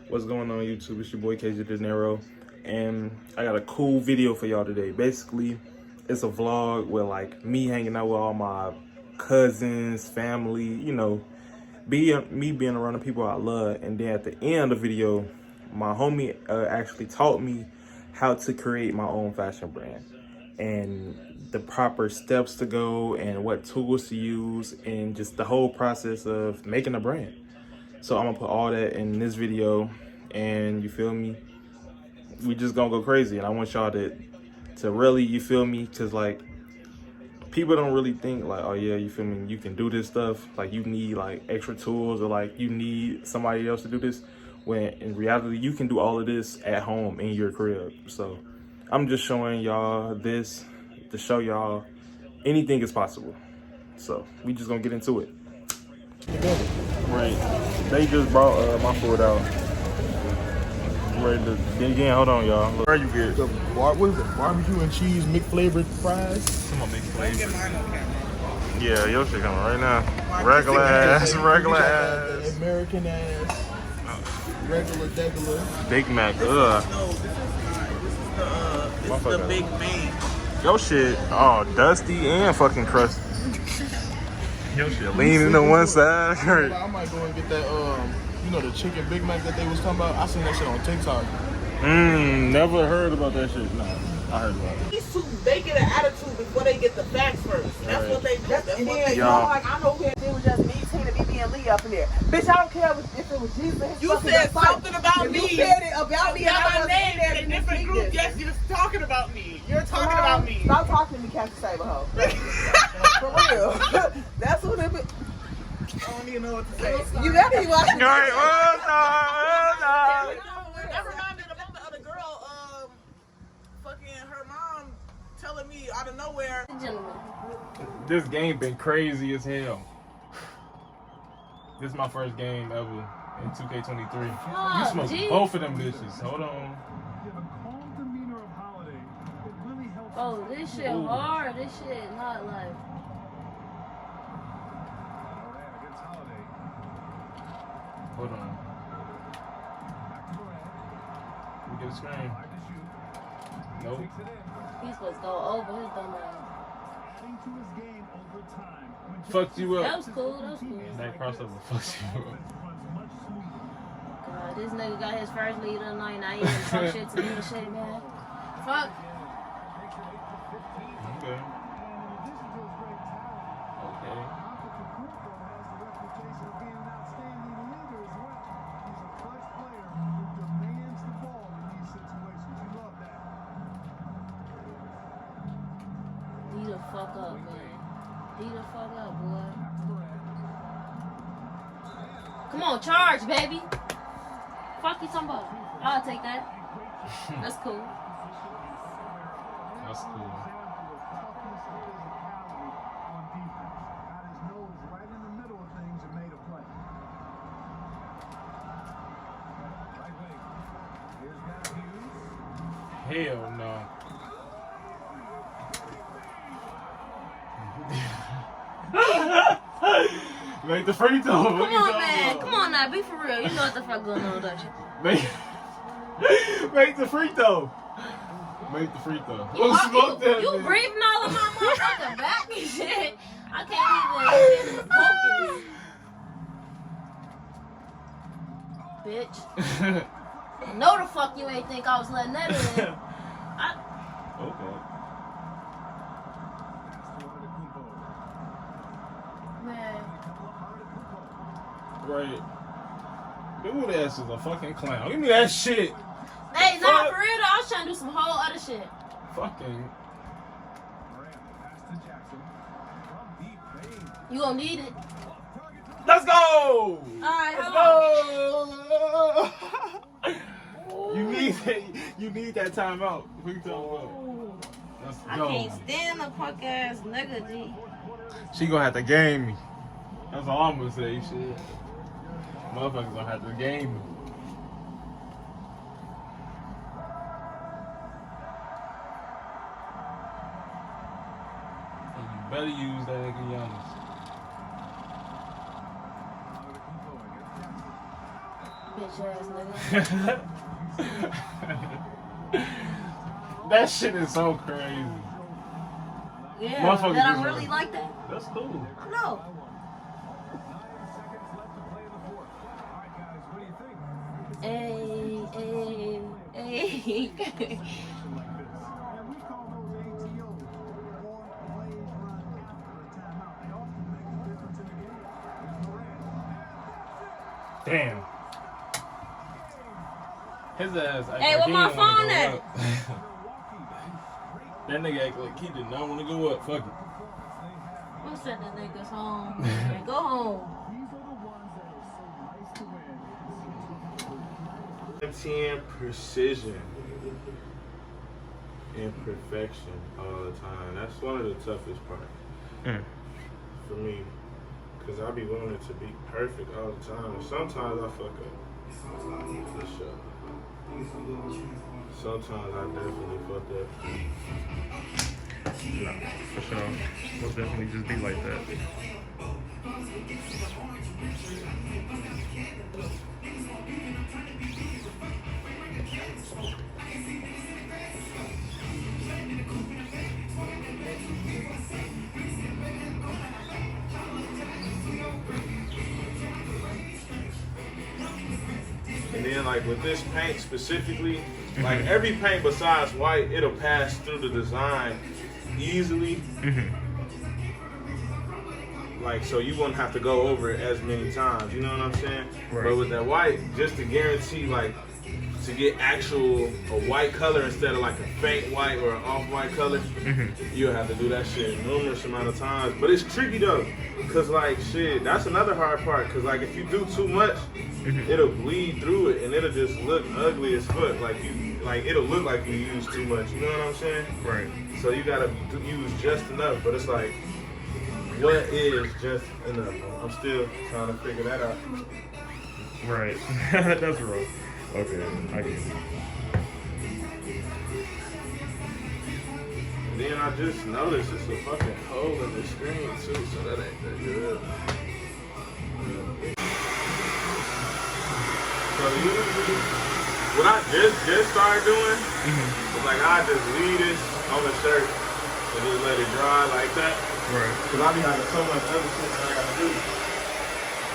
What's going on YouTube? It's your boy KJ De Niro, and I got a cool video for y'all today. Basically, it's a vlog with like me hanging out with all my cousins, family, you know, me being around the people I love. And then at the end of the video, my homie actually taught me how to create my own fashion brand and the proper steps to go and what tools to use and just the whole process of making a brand. So I'm gonna put all that in this video, and you feel me, we just gonna go crazy. And I want y'all to really, you feel me, because like people don't really think like, oh yeah, you feel me, you can do this stuff, like you need like extra tools or like you need somebody else to do this, when in reality you can do all of this at home in your crib. So I'm just showing y'all this to show y'all anything is possible. So we just gonna get into it. Right, they just brought my food out. Ready to dig in. Hold on, y'all. Where you get the what is it? Barbecue and cheese McFlavored fries. Some of McFlavored. Yeah, your shit coming right now. Regular ass, American ass, regular degular. Big Mac. This is the big thing. Your shit, oh, dusty and fucking crusty. Your shit leaning to one side. I might go and get that, you know, the chicken Big Mac that they was talking about. I seen that shit on TikTok. Never heard about that shit. No, I heard about it. These two, they get an attitude before they get the facts first. That's what they do. That's what they do. Like, I know it was just me, Tina, BB, and Lee up in there. Bitch, I don't care if it was Jesus. You said something about me. You said it about me. Got my name in a different group. Yes, you're talking about me. You're talking about me. Stop talking to me, Captain Saberho. For real. That's what it is. I don't even know what to say. You gotta be watching. All right, That reminded about the other girl, fucking her mom telling me out of nowhere. This game been crazy as hell. This is my first game ever in 2K23. You smoked both of them dishes. Hold on. Oh, this shit hard. This shit not like. Hold on. We get a screen. Nope. He's supposed to go over his dumb ass. Fucked you up. That was cool. That was cool. That crossover fucked you up. God, this nigga got his first lead of the night. Now he even talk shit to me and shit, man. Fuck. Okay. Okay. Beat the fuck up, man. Beat the fuck up, boy. Come on, charge, baby. Fuck you talking about. I'll take that. That's cool. That's cool. Hell no. Make the free throw. Come on, man. Come on now. Be for real. You know what the fuck going on, don't you? Make the free throw. Make the free throw. You breathing all of my motherfucking back and shit. I can't even focus. Bitch. No the fuck you ain't think I was letting that in. Okay. Man. Right. Dude, ass is a fucking clown. Give me that shit. Hey, nah, for real though, I was trying to do some whole other shit. Fucking. You gonna need it. Let's go! Alright, Let's hold go! You need that timeout. Free timeout. Let's I go. can't stand the punk ass nigga, G. She gonna have to game me. That's all I'm gonna say, shit. Motherfuckers gonna have to game me. And you better use that nigga Giannis. Bitch ass nigga. That shit is so crazy. Yeah, Motherfucker that just I'm really wanna- like that. That's cool. I know. Hey, hey, hey. Damn. His ass. Act Hey, like where he my didn't wanna phone go at? up. That nigga act like he did not want to go up. Fuck it. We'll send the niggas home. Man. Go home. 10 precision and perfection all the time. That's one of the toughest parts for me, because I be wanting it to be perfect all the time. And sometimes I fuck up. For sure. Sometimes I definitely fuck up. No, for sure. Most definitely just be like that. And then like with this paint specifically, like every paint besides white, it'll pass through the design easily. Like, so you wouldn't have to go over it as many times, you know what I'm saying? Right. But with that white, just to guarantee, like, to get actual a white color instead of like a faint white or an off-white color, you'll have to do that shit numerous amount of times. But it's tricky though, cause like shit, that's another hard part. Cause like if you do too much, it'll bleed through it and it'll just look ugly as fuck. Like it'll look like you use too much. You know what I'm saying? Right. So you gotta use just enough. But it's like, what is just enough? I'm still trying to figure that out. Right. That's rough. Okay, I get it. And then I just noticed it's a fucking hole in the screen too, so that ain't that good. So usually, what I just started doing was like I just leave this on the shirt and just let it dry like that. Right. Cause I be having so much other shit that I gotta do.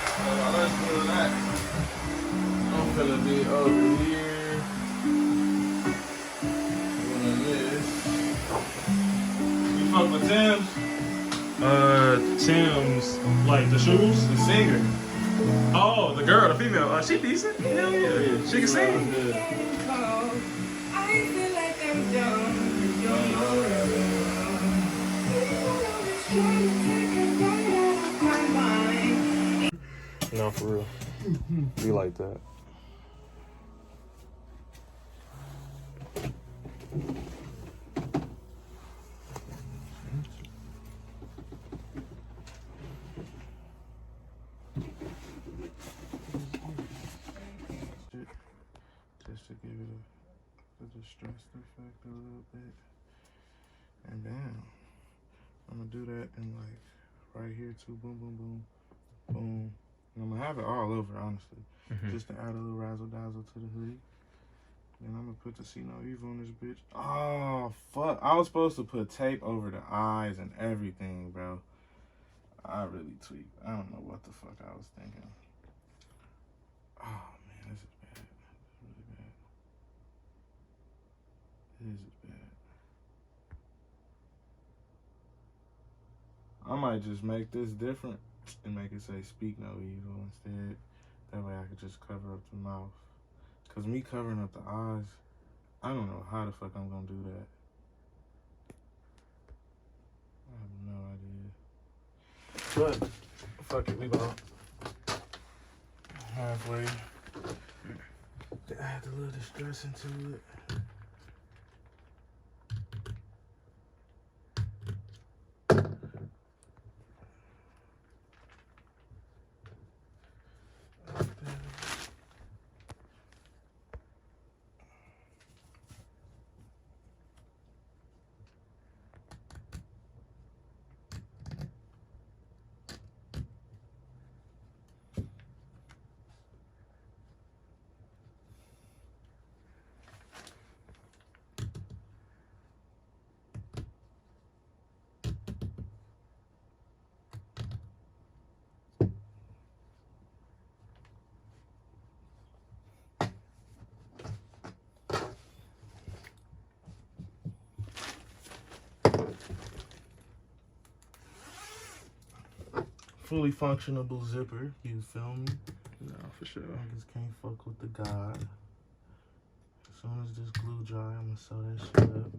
So while let's do that, I'm gonna be over here. Doing this. You fuck with Tim's? Tim's, like the shoes? The singer. Oh, the girl, the female. She decent? Hell yeah. She can sing. Good. I feel like I'm done. You're No, for real. Be like that. Just to give it a distressed effect a little bit. And bam. I'm gonna do that and like right here too. Boom, boom, boom, boom. And I'm gonna have it all over, honestly. Just to add a little razzle dazzle to the hoodie. Then I'm gonna put the See No Evil on this bitch. Oh, fuck. I was supposed to put tape over the eyes and everything, bro. I really tweaked. I don't know what the fuck I was thinking. Oh, man, this is bad. Really bad. This is bad. I might just make this different and make it say Speak No Evil instead. That way I could just cover up the mouth. Cause me covering up the eyes, I don't know how the fuck I'm gonna do that. I have no idea. But fuck it, we about halfway. To add a little distress into it. fully functionable zipper. You feel me? No, for sure. Niggas can't fuck with the God. As soon as this glue dry, I'm gonna sew that shit up.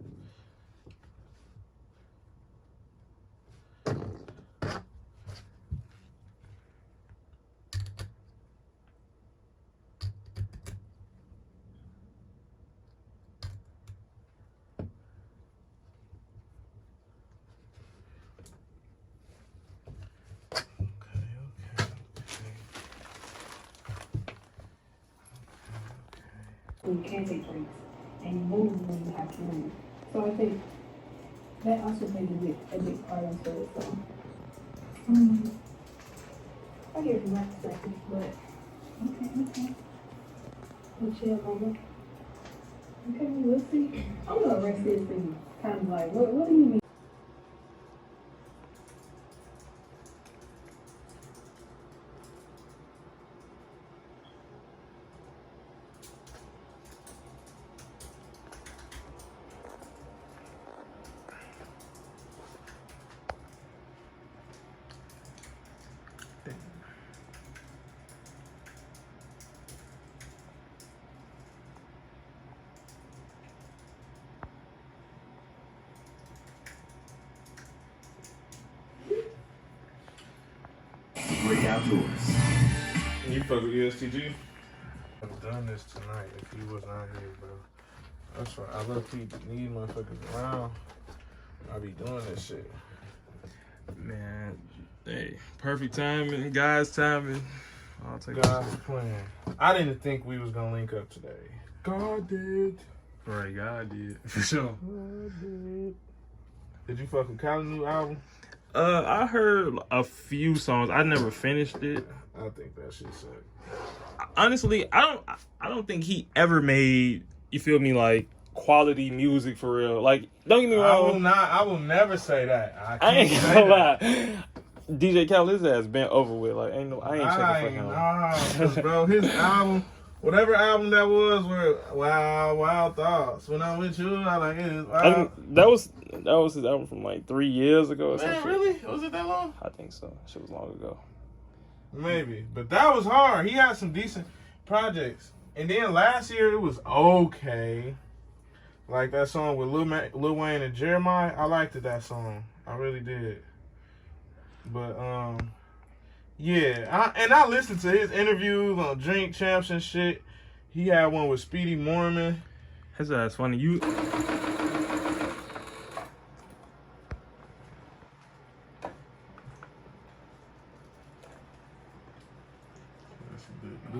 You can take breaks and you move when you have to move. So I think that also plays a big part into it. So I hear from that perspective, but okay. We'll chill moment. Okay, we'll see. I'm gonna rest this thing. Kind of like, what do you mean? Great outdoors. You fuck with USTG? I've done this tonight if you was not here, bro. That's why I love people need motherfuckers around. I be doing this shit. Man, hey, perfect timing, guys' timing. I'll take God's plan. I didn't think we was gonna link up today. God did. Right, God did. For sure. God did. Did you fuck with Khaled's new album? I heard a few songs. I never finished it. I think that shit sucked. Honestly, I don't think he ever made, you feel me, like quality music for real. Like, don't get me wrong. I will never say that. I ain't gonna lie. DJ Khaled's ass been over with. Like, I ain't checking for him. Nah, bro, his album, whatever album that was, were wild thoughts. When I'm with you, I like it. Wow. That was his album from like 3 years ago or something. Man, really? Was it that long? I think so. Shit was long ago. Maybe, but that was hard. He had some decent projects, and then last year it was okay. Like that song with Lil Wayne and Jeremiah, I liked that song. I really did. But yeah, I listened to his interviews on Drink Champs and shit. He had one with Speedy Mormon. His ass funny. You.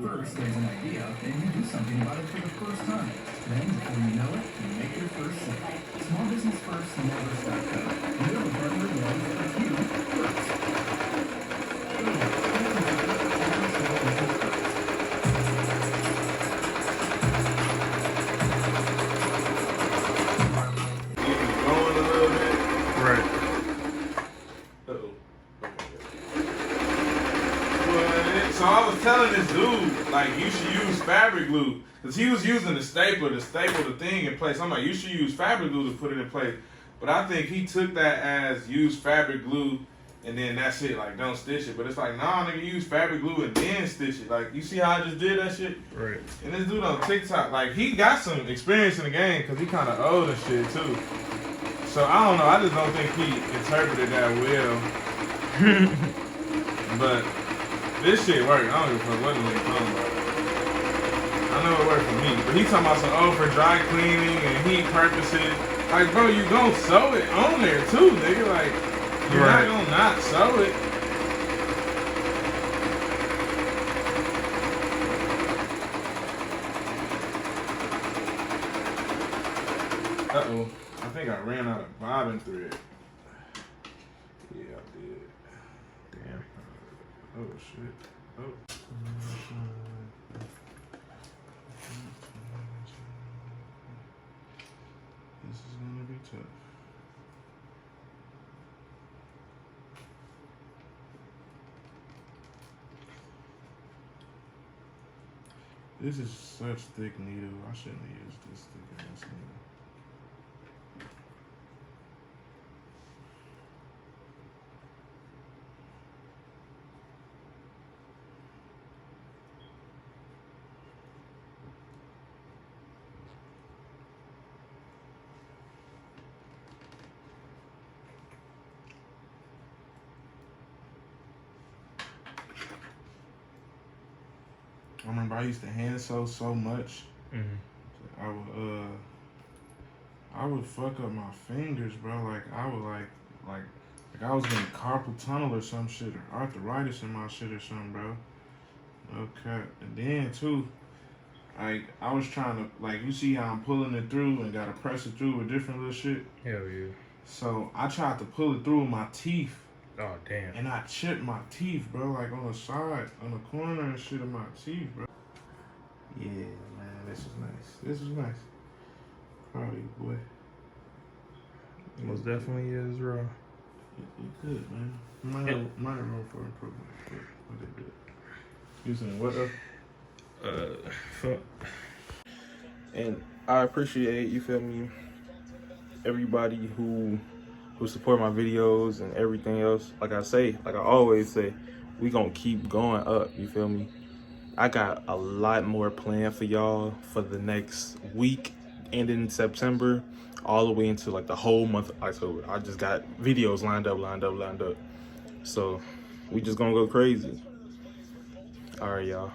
First, there's an idea, then you do something about it for the first time. Then, before you know it, you make your first sale. Small business first, smallbusiness.com. You have a partner who wants you first. Going a little bit. Right. So I was telling this dude, like, you should use fabric glue. Because he was using the stapler to staple the thing in place. I'm like, you should use fabric glue to put it in place. But I think he took that as use fabric glue and then that's it, like, don't stitch it. But it's like, nah, nigga, use fabric glue and then stitch it. Like, you see how I just did that shit? Right. And this dude on TikTok, like, he got some experience in the game because he kind of old and shit, too. So, I don't know. I just don't think he interpreted that well. But this shit worked. I don't give a fuck what the nigga talking about. I know it worked for me. But he talking about some, for dry cleaning and heat purposes. Like, bro, you gon' sew it on there, too, nigga. Like, you're not gonna not sew it. Uh-oh. I think I ran out of bobbin thread. Yeah, I did. Damn. Oh, shit. Oh. This is gonna be tough. This is such thick needle. I shouldn't have used this thick ass needle. bro. I used to hand sew so much. Mm-hmm. I would fuck up my fingers, bro. Like I would like I was getting carpal tunnel or some shit, or arthritis in my shit or something, bro. Okay. And then too, I was trying to, like, you see how I'm pulling it through and gotta press it through with different little shit. Hell yeah. So I tried to pull it through with my teeth. Oh damn. And I chipped my teeth, bro, like on the side, on the corner and shit of my teeth, bro. Yeah, man, this is nice. This is nice. Proud of you, boy. Most definitely is, bro. You good, man. Minor room for improvement, but they good. You saying what up? Fuck. And I appreciate, you feel me, everybody who support my videos and everything else. Like I always say, we gonna keep going up, you feel me? I got a lot more planned for y'all for the next week, ending September, all the way into like the whole month of October. I just got videos lined up. So we just gonna go crazy. All right, y'all.